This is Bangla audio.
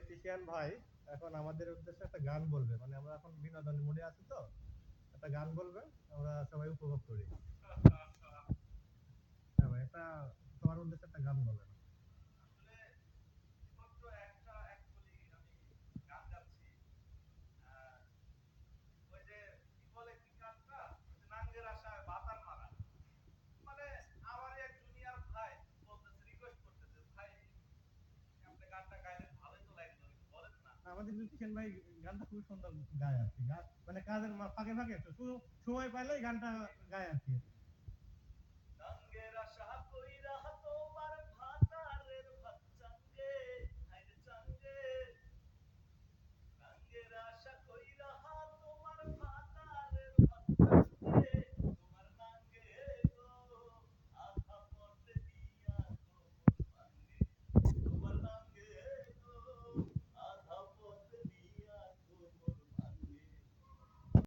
মিউজিশিয়ান ভাই এখন আমাদের উদ্দেশ্যে একটা গান বলবে, মানে আমরা এখন বিনোদন মুডে আছি তো, একটা গান বলবে, আমরা সবাই উপভোগ করি। হ্যাঁ ভাই, এটা তোমার উদ্দেশ্যে একটা গান বলে। আমাদের মিউজিশিয়ান ভাই গানটা খুব সুন্দর গায় আর কি, মানে কাজের ফাঁকে ফাঁকে তো সময় পাইলেই গানটা গায় আর কি।